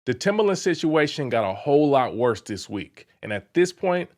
The Timberland situation got a whole lot worse this week, and at this point,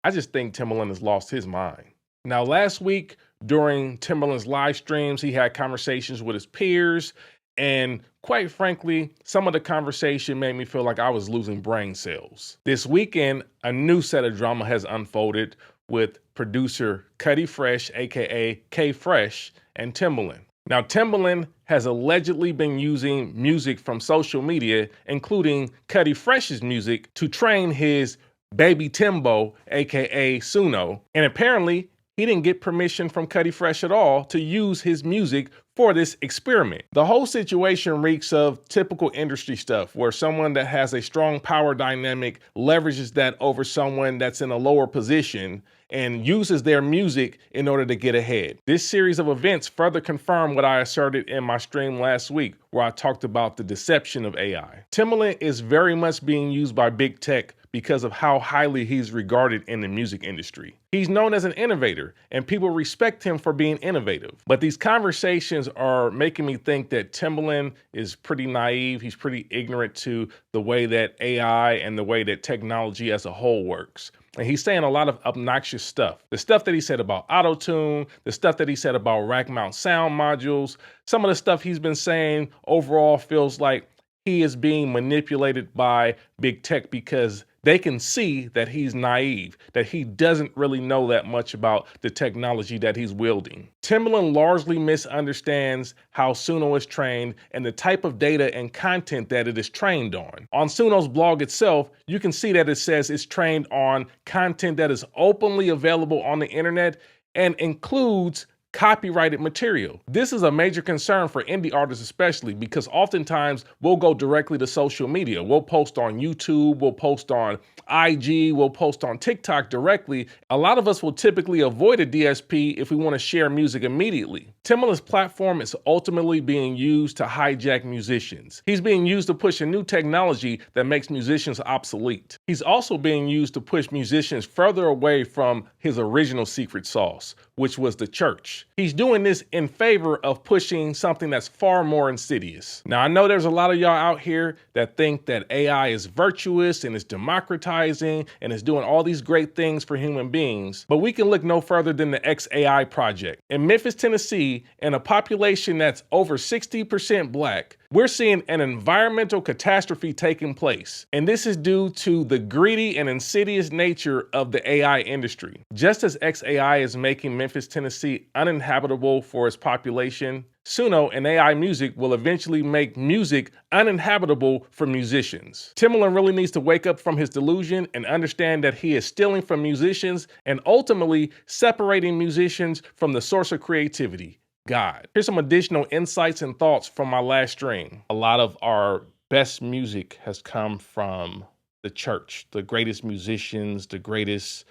I just think Timberland has lost his mind. Now, last week during Timberland's live streams, he had conversations with his peers, and quite frankly, some of the conversation made me feel like I was losing brain cells. This weekend, a new set of drama has unfolded with producer Kuddie Fresh, aka K Fresh, and Timberland. Now, Timberland has allegedly been using music from social media, including Kuddie Fresh's music, to train his baby Timbo, aka Suno, and apparently he didn't get permission from Kuddie Fresh at all to use his music for this experiment. The whole situation reeks of typical industry stuff where someone that has a strong power dynamic leverages that over someone that's in a lower position and uses their music in order to get ahead. This series of events further confirm what I asserted in my stream last week, where I talked about the deception of AI. Timberland is very much being used by big tech because of how highly he's regarded in the music industry. He's known as an innovator, and people respect him for being innovative. But these conversations are making me think that Timberland is pretty naive. He's pretty ignorant to the way that AI and the way that technology as a whole works. And he's saying a lot of obnoxious stuff. The stuff that he said about auto-tune, the stuff that he said about rack mount sound modules, some of the stuff he's been saying overall feels like he is being manipulated by big tech because they can see that he's naive, that he doesn't really know that much about the technology that he's wielding. Timberland largely misunderstands how Suno is trained and the type of data and content that it is trained on. On Suno's blog itself, you can see that it says it's trained on content that is openly available on the internet and includes copyrighted material. This is a major concern for indie artists especially because oftentimes we'll go directly to social media. We'll post on YouTube, we'll post on IG, we'll post on TikTok directly. A lot of us will typically avoid a DSP if we want to share music immediately. Timberland's platform is ultimately being used to hijack musicians. He's being used to push a new technology that makes musicians obsolete. He's also being used to push musicians further away from his original secret sauce, which was the church. He's doing this in favor of pushing something that's far more insidious. Now, I know there's a lot of y'all out here that think that AI is virtuous and is democratizing and is doing all these great things for human beings, but we can look no further than the XAI project. In Memphis, Tennessee, in a population that's over 60% Black, we're seeing an environmental catastrophe taking place, and this is due to the greedy and insidious nature of the AI industry. Just as XAI is making Memphis, Tennessee uninhabitable for its population, Suno and AI music will eventually make music uninhabitable for musicians. Timberland really needs to wake up from his delusion and understand that he is stealing from musicians and ultimately separating musicians from the source of creativity, God. Here's some additional insights and thoughts from my last stream. A lot of our best music has come from the church. The greatest musicians, the greatest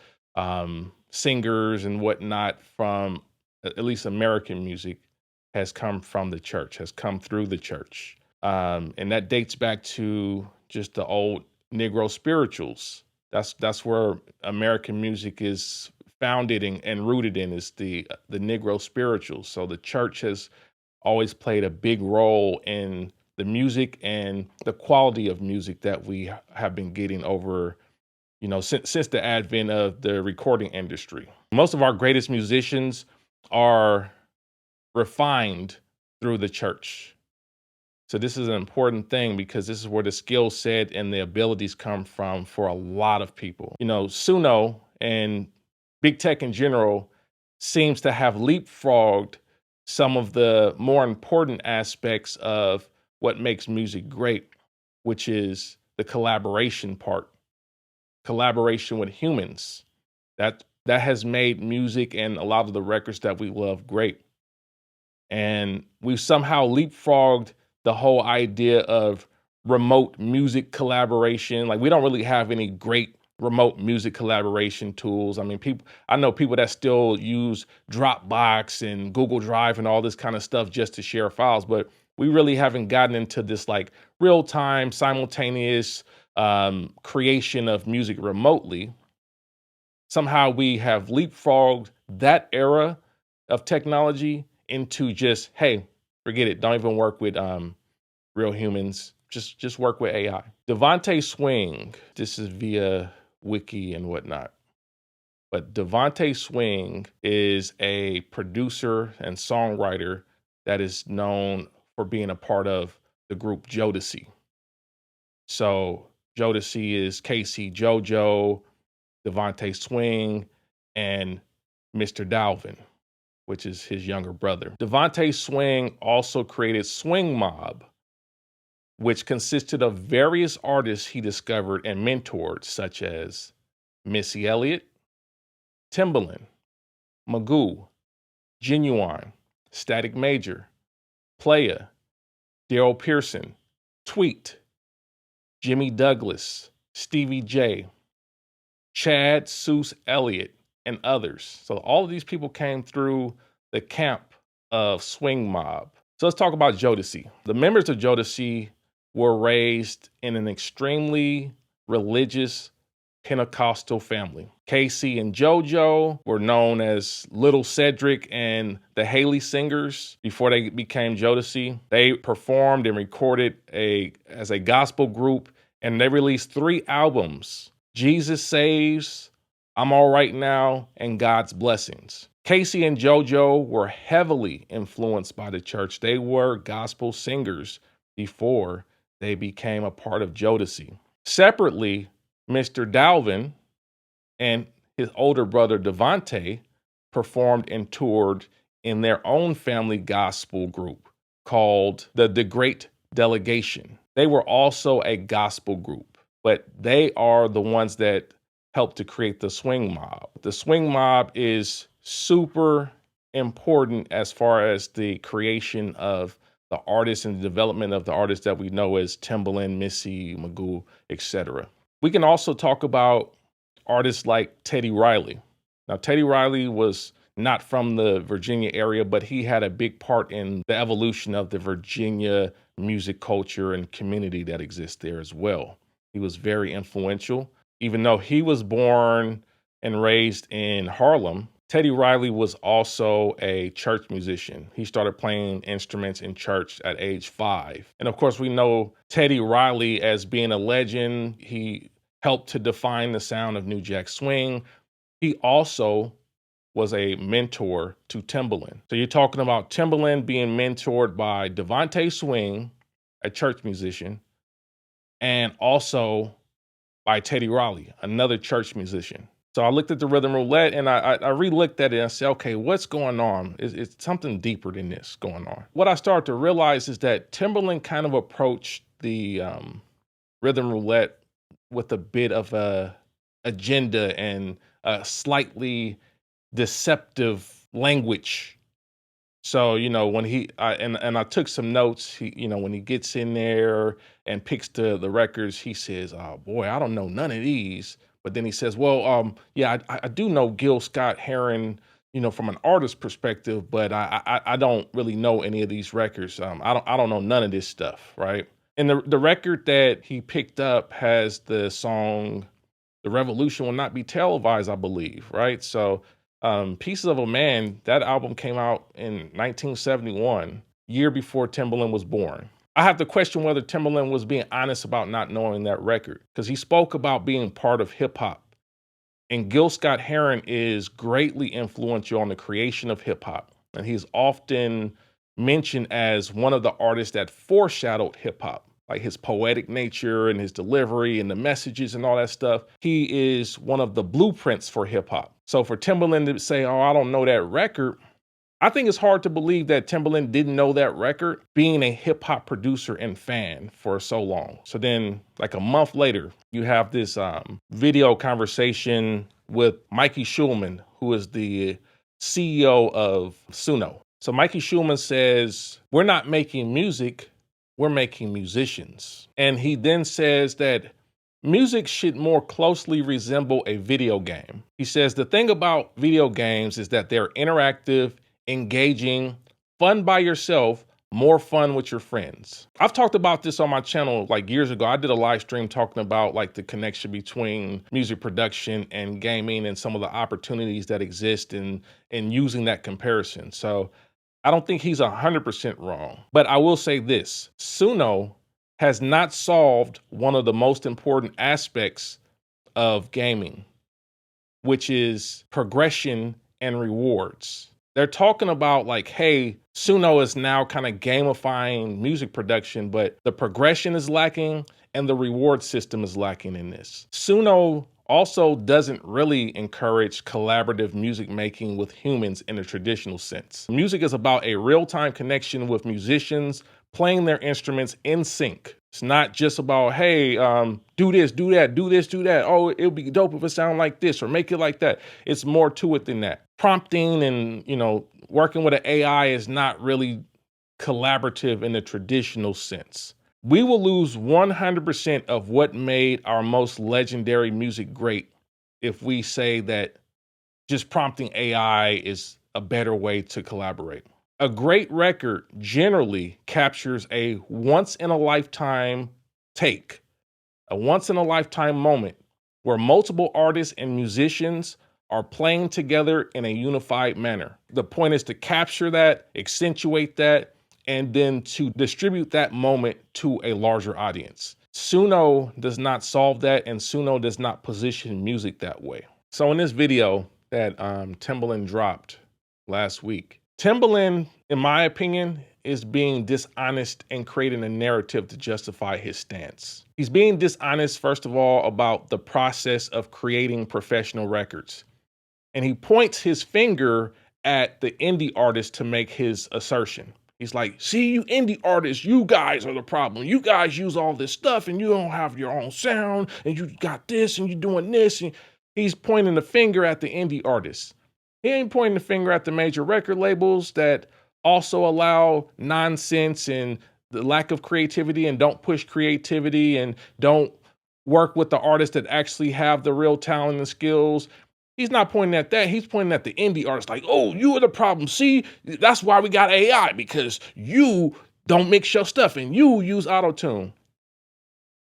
singers and whatnot from at least American music has come from the church, has come through the church. And that dates back to just the old Negro spirituals. That's where American music is founded and rooted in, is the Negro spirituals. So the church has always played a big role in the music and the quality of music that we have been getting over, since the advent of the recording industry. Most of our greatest musicians are refined through the church. So this is an important thing because this is where the skill set and the abilities come from for a lot of people. Suno and big tech in general seems to have leapfrogged some of the more important aspects of what makes music great, which is the collaboration part. Collaboration with humans. That has made music and a lot of the records that we love great. And we've somehow leapfrogged the whole idea of remote music collaboration. Like, we don't really have any great remote music collaboration tools. I mean, I know people that still use Dropbox and Google Drive and all this kind of stuff just to share files, but we really haven't gotten into this like real-time, simultaneous creation of music remotely. Somehow we have leapfrogged that era of technology into just, hey, forget it. Don't even work with real humans. just work with AI. Devontae Swing, this is via Wiki and whatnot. But Devontae Swing is a producer and songwriter that is known for being a part of the group Jodeci. So Jodeci is Casey JoJo, Devontae Swing, and Mr. Dalvin, which is his younger brother. Devontae Swing also created Swing Mob, which consisted of various artists he discovered and mentored, such as Missy Elliott, Timberland, Magoo, Genuine, Static Major, Playa, Daryl Pearson, Tweet, Jimmy Douglas, Stevie J, Chad Seuss Elliott, and others. So all of these people came through the camp of Swing Mob. So let's talk about Jodeci. The members of Jodeci were raised in an extremely religious Pentecostal family. Casey and JoJo were known as Little Cedric and the Haley Singers before they became Jodeci. They performed and recorded as a gospel group, and they released 3 albums: Jesus Saves, I'm All Right Now, and God's Blessings. Casey and JoJo were heavily influenced by the church. They were gospel singers before they became a part of Jodeci. Separately, Mr. Dalvin and his older brother Devontae performed and toured in their own family gospel group called the Great Delegation. They were also a gospel group, but they are the ones that helped to create the Swing Mob. The Swing Mob is super important as far as the creation of the artists and the development of the artists that we know as Timberland, Missy, Magoo, etc. We can also talk about artists like Teddy Riley. Now, Teddy Riley was not from the Virginia area, but he had a big part in the evolution of the Virginia music culture and community that exists there as well. He was very influential. Even though he was born and raised in Harlem, Teddy Riley was also a church musician. He started playing instruments in church at age 5. And of course, we know Teddy Riley as being a legend. He helped to define the sound of New Jack Swing. He also was a mentor to Timberland. So you're talking about Timberland being mentored by Devontae Swing, a church musician, and also by Teddy Riley, another church musician. So I looked at the rhythm roulette and I re-looked at it and I said, okay, what's going on? It's something deeper than this going on. What I started to realize is that Timberland kind of approached the rhythm roulette with a bit of a agenda and a slightly deceptive language. So, when I took some notes, when he gets in there and picks the records, he says, oh boy, I don't know none of these. But then he says, well, yeah, I do know Gil Scott-Heron, from an artist perspective, but I don't really know any of these records. I don't know none of this stuff, right? And the record that he picked up has the song "The Revolution Will Not Be Televised," I believe, right? So Pieces of a Man, that album came out in 1971, year before Timberland was born. I have to question whether Timberland was being honest about not knowing that record, because he spoke about being part of hip hop. And Gil Scott-Heron is greatly influential on the creation of hip hop. And he's often mentioned as one of the artists that foreshadowed hip hop, like his poetic nature and his delivery and the messages and all that stuff. He is one of the blueprints for hip hop. So for Timberland to say, oh, I don't know that record, I think it's hard to believe that Timberland didn't know that record, being a hip hop producer and fan for so long. So then like a month later, you have this video conversation with Mikey Schulman, who is the CEO of Suno. So Mikey Schulman says, we're not making music, we're making musicians. And he then says that music should more closely resemble a video game. He says the thing about video games is that they're interactive, engaging, fun by yourself, more fun with your friends. I've talked about this on my channel like years ago. I did a live stream talking about like the connection between music production and gaming and some of the opportunities that exist in using that comparison. So I don't think he's 100% wrong, but I will say this: Suno has not solved one of the most important aspects of gaming, which is progression and rewards. They're talking about like, hey, Suno is now kind of gamifying music production, but the progression is lacking and the reward system is lacking in this. Suno also doesn't really encourage collaborative music making with humans in a traditional sense. Music is about a real-time connection with musicians playing their instruments in sync. It's not just about, hey, do this, do that, do this, do that. Oh, it'll be dope if it sound like this or make it like that. It's more to it than that. Prompting and, working with an AI is not really collaborative in the traditional sense. We will lose 100% of what made our most legendary music great if we say that just prompting AI is a better way to collaborate. A great record generally captures a once-in-a-lifetime take, a once-in-a-lifetime moment where multiple artists and musicians are playing together in a unified manner. The point is to capture that, accentuate that, and then to distribute that moment to a larger audience. Suno does not solve that, and Suno does not position music that way. So in this video that Timberland dropped last week, Timberland, in my opinion, is being dishonest and creating a narrative to justify his stance. He's being dishonest, first of all, about the process of creating professional records. And he points his finger at the indie artists to make his assertion. He's like, see, you indie artists, you guys are the problem. You guys use all this stuff and you don't have your own sound and you got this and you're doing this. And he's pointing the finger at the indie artists. He ain't pointing the finger at the major record labels that also allow nonsense and the lack of creativity and don't push creativity and don't work with the artists that actually have the real talent and skills. He's not pointing at that. He's pointing at the indie artists like, oh, you are the problem. See, that's why we got AI, because you don't mix your stuff and you use auto-tune.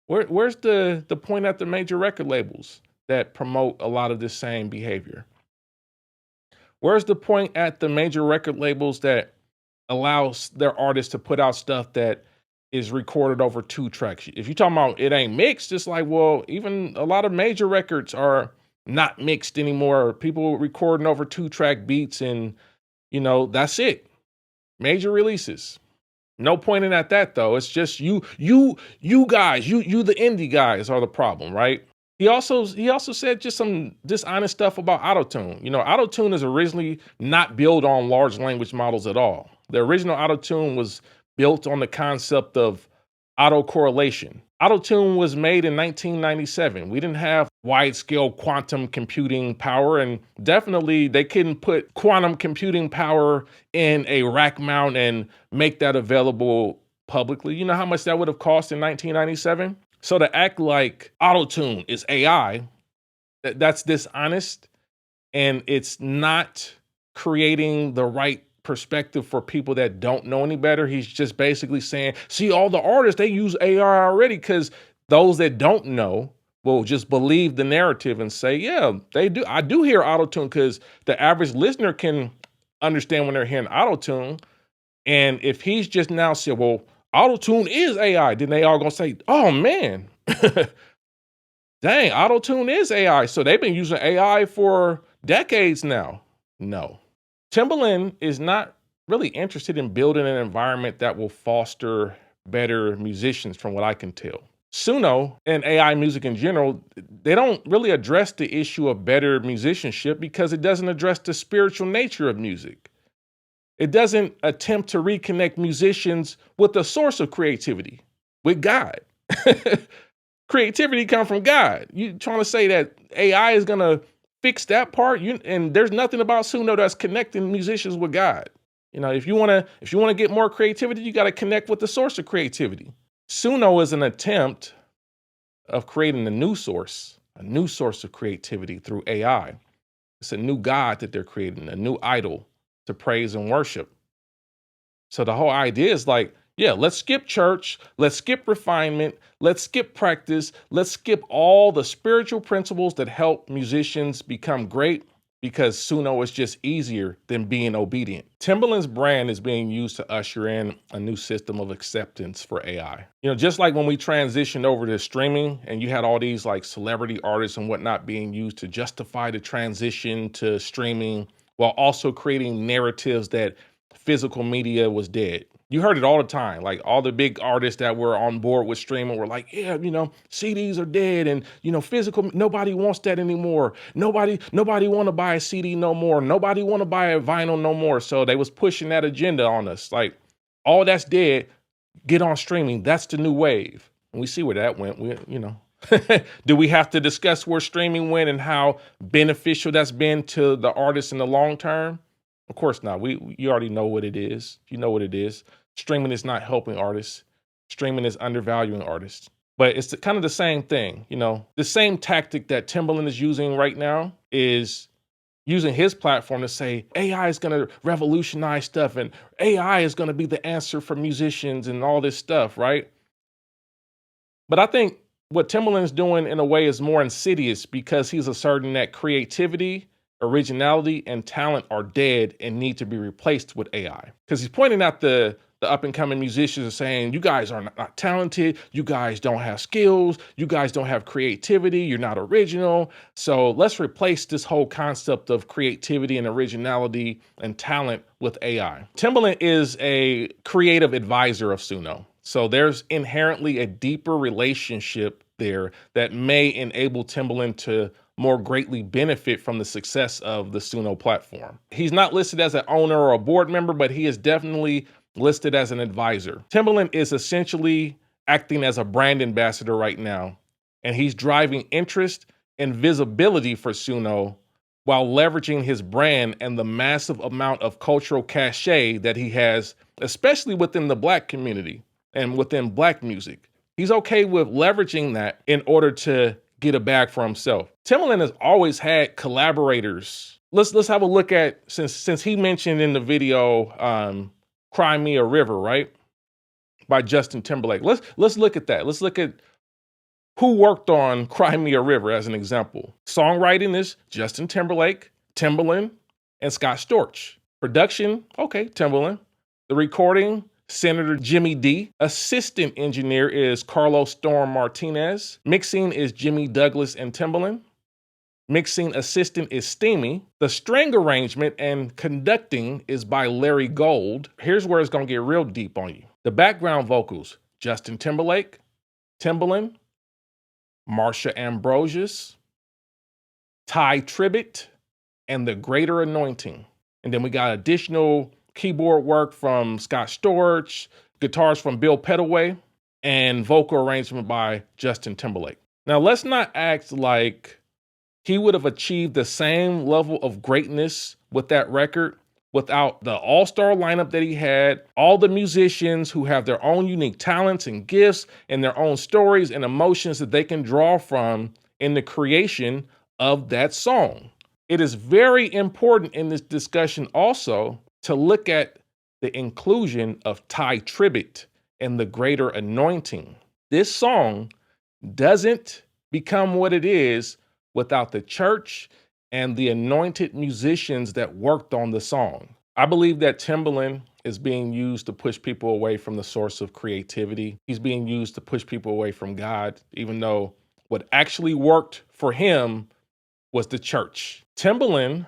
Where's the point at the major record labels that promote a lot of this same behavior? Where's the point at the major record labels that allows their artists to put out stuff that is recorded over 2 tracks? If you're talking about it ain't mixed, it's like, well, even a lot of major records are not mixed anymore. People recording over 2-track beats and, that's it. Major releases. No pointing at that though. It's just you guys, you the indie guys are the problem, right? He also said just some dishonest stuff about autotune. Autotune is originally not built on large language models at all. The original autotune was built on the concept of autocorrelation. Autotune was made in 1997. We didn't have wide-scale quantum computing power, and definitely they couldn't put quantum computing power in a rack mount and make that available publicly. You know how much that would have cost in 1997? So to act like autotune is AI, that's dishonest, and it's not creating the right perspective for people that don't know any better. He's just basically saying, see, all the artists, they use AI already, because those that don't know will just believe the narrative and say, yeah, they do. I do hear autotune, because the average listener can understand when they're hearing autotune. And if he's just now said, well, autotune is AI, then they all gonna say, oh man, dang, autotune is AI. So they've been using AI for decades now. No. Timberland is not really interested in building an environment that will foster better musicians, from what I can tell. Suno and AI music in general, they don't really address the issue of better musicianship because it doesn't address the spiritual nature of music. It doesn't attempt to reconnect musicians with the source of creativity, with God. Creativity comes from God. You trying to say that AI is going to fix that part? And there's nothing about Suno that's connecting musicians with God. If you want to get more creativity, you got to connect with the source of creativity. Suno is an attempt of creating a new source of creativity through AI. It's a new God that they're creating, a new idol to praise and worship. So the whole idea is like, yeah, let's skip church, let's skip refinement, let's skip practice, let's skip all the spiritual principles that help musicians become great, because Suno is just easier than being obedient. Timberland's brand is being used to usher in a new system of acceptance for AI. Just like when we transitioned over to streaming and you had all these like celebrity artists and whatnot being used to justify the transition to streaming while also creating narratives that physical media was dead. You heard it all the time. Like all the big artists that were on board with streaming were like, yeah, CDs are dead and, physical, nobody wants that anymore. Nobody want to buy a CD no more. Nobody want to buy a vinyl no more. So they was pushing that agenda on us. Like all that's dead, get on streaming. That's the new wave. And we see where that went. Do we have to discuss where streaming went and how beneficial that's been to the artists in the long term? Of course not. You already know what it is. You know what it is. Streaming is not helping artists. Streaming is undervaluing artists. But it's kind of the same thing. The same tactic that Timberland is using right now is using his platform to say AI is going to revolutionize stuff and AI is going to be the answer for musicians and all this stuff, right? But I think what Timberland's doing in a way is more insidious because he's asserting that creativity, originality, and talent are dead and need to be replaced with AI. Because he's pointing out the up-and-coming musicians and saying, you guys are not talented, you guys don't have skills, you guys don't have creativity, you're not original. So let's replace this whole concept of creativity and originality and talent with AI. Timberland is a creative advisor of Suno. So there's inherently a deeper relationship there that may enable Timberland to more greatly benefit from the success of the Suno platform. He's not listed as an owner or a board member, but he is definitely listed as an advisor. Timberland is essentially acting as a brand ambassador right now, and he's driving interest and visibility for Suno while leveraging his brand and the massive amount of cultural cachet that he has, especially within the Black community and within Black music. He's okay with leveraging that in order to get a bag for himself. Timberland has always had collaborators. Let's have a look at, since he mentioned in the video, Cry Me a River, right? By Justin Timberlake. Let's look at that. Let's look at who worked on Cry Me a River as an example. Songwriting is Justin Timberlake, Timberland, and Scott Storch. Production, okay, Timberland. The recording, Senator Jimmy D. Assistant engineer is Carlos Storm Martinez. Mixing is Jimmy Douglas and Timberland. Mixing assistant is Steamy. The string arrangement and conducting is by Larry Gold. Here's where it's gonna get real deep on you. The background vocals, Justin Timberlake, Timberland, Marsha Ambrosius, Ty Tribbett, and The Greater Anointing. And then we got additional keyboard work from Scott Storch, guitars from Bill Pettaway, and vocal arrangement by Justin Timberlake. Now, let's not act like he would have achieved the same level of greatness with that record without the all-star lineup that he had, all the musicians who have their own unique talents and gifts and their own stories and emotions that they can draw from in the creation of that song. It is very important in this discussion also to look at the inclusion of Ty Tribbett and The Greater Anointing. This song doesn't become what it is without the church and the anointed musicians that worked on the song. I believe that Timberland is being used to push people away from the source of creativity. He's being used to push people away from God, even though what actually worked for him was the church. Timberland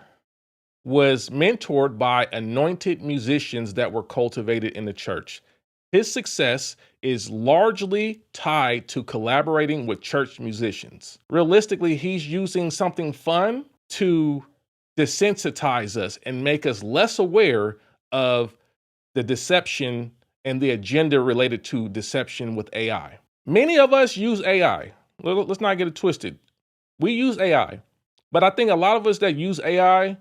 was mentored by anointed musicians that were cultivated in the church. His success is largely tied to collaborating with church musicians. Realistically, he's using something fun to desensitize us and make us less aware of the deception and the agenda related to deception with AI. Many of us use AI. Let's not get it twisted. We use AI, but I think a lot of us that use AI,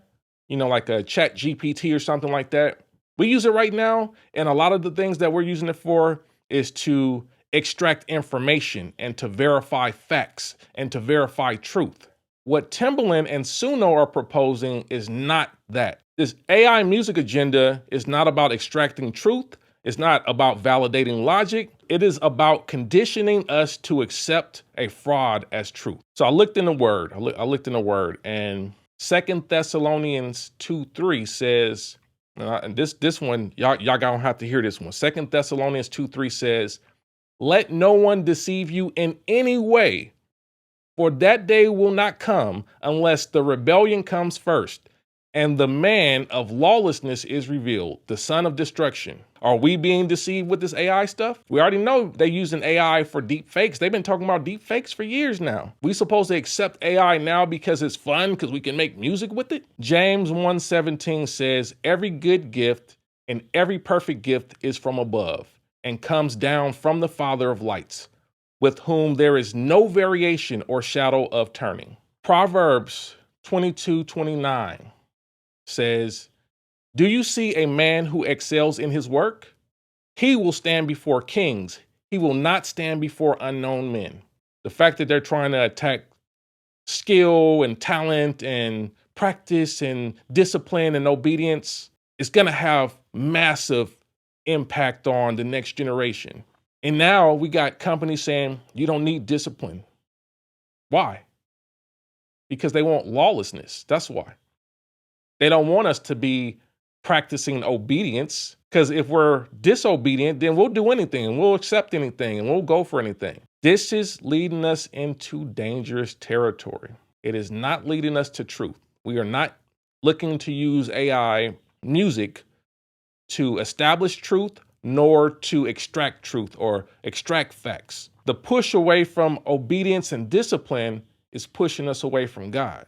like a Chat GPT or something like that, we use it right now, and a lot of the things that we're using it for is to extract information and to verify facts and to verify truth. What Timberland and Suno are proposing is not that. This AI music agenda is not about extracting truth. It's not about validating logic. It is about conditioning us to accept a fraud as truth. So I looked in the word. I looked in the word, and 2 Thessalonians 2:3 says, and this one, y'all gonna have to hear this one. 2 Thessalonians 2:3 says, let no one deceive you in any way, for that day will not come unless the rebellion comes first, and the man of lawlessness is revealed, the son of destruction. Are we being deceived with this AI stuff? We already know they're using AI for deep fakes. They've been talking about deep fakes for years now. We supposed to accept AI now because it's fun, because we can make music with it? James 1:17 says, every good gift and every perfect gift is from above and comes down from the Father of lights, with whom there is no variation or shadow of turning. Proverbs 22:29 says, do you see a man who excels in his work? He will stand before kings. He will not stand before unknown men. The fact that they're trying to attack skill and talent and practice and discipline and obedience is going to have massive impact on the next generation. And now we got companies saying you don't need discipline. Why? Because they want lawlessness. That's why. They don't want us to be practicing obedience, because if we're disobedient, then we'll do anything and we'll accept anything and we'll go for anything. This is leading us into dangerous territory. It is not leading us to truth. We are not looking to use AI music to establish truth, nor to extract truth or extract facts. The push away from obedience and discipline is pushing us away from God.